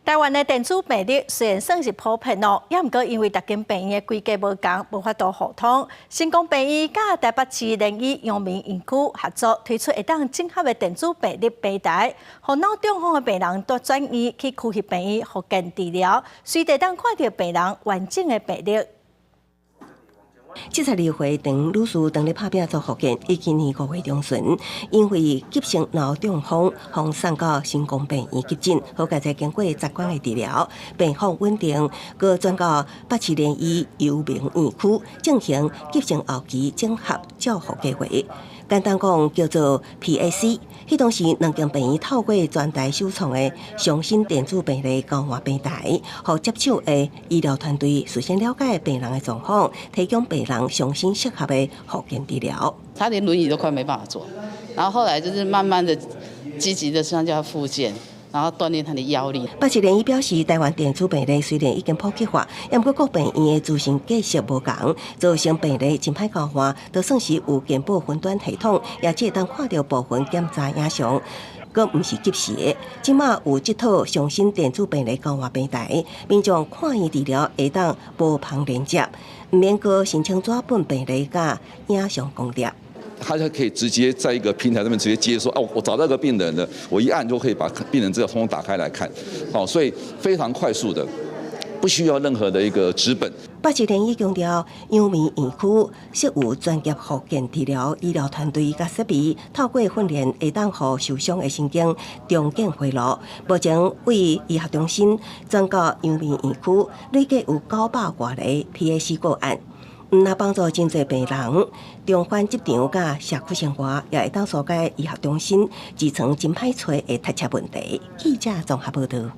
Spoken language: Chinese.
台湾的电子病历虽然算是普遍哦，也毋过因为逐间病院的规格无同，无法度互通。成功病院甲台北市联谊阳明园区合作推出会当整合的电子病历平台，互脑中风的病人到转院去区域病院复健治疗，随地当看到病人完整的病历。 72岁陈女士当日拍拼做复健，于今年5月中旬，因为急性脑中风，送到成功病院急诊，好佳在经过10关的治疗，病况稳定，搁转到北市联医阳明园区进行急性后期整合照护计划。 简单讲叫做 PAC， 迄当时两间病院透过全台首创的上新电子病历交换平台，互接手的医疗团队事先了解病人的状况，提供病人上新适合的复健治疗。他连轮椅都快没办法坐，然后后来就是慢慢的积极的参加复健。 然后锻炼他的腰力。北市联医表示，台湾电子病历虽然已经普及化，也毋过各病院的资讯计设无同，造成病历真歹交换。就算是有健保云端系统，也只会当看到部分检查影像。 阁毋是及时的，即马有这套上新电子病历交换平台，民众看医治疗会当无旁连接，毋免阁申请纸本病历甲影像公列。 他就可以直接在一个平台上面直接接说，哦，我找到一个病人了，我一按就可以把病人资料通通打开来看，好，所以非常快速的，不需要任何的一个纸本。北市联医强调，阳明园区设有专业复健治疗医疗团队甲设备，透过训练会当互受伤的神经重建回路。目前为医学中心转到阳明园区，累计有900多个 PAC 个案。 那帮助真侪病人重返职场甲社区生活，也会当疏解医学中心基层真歹找的塞车问题。记者综合报道。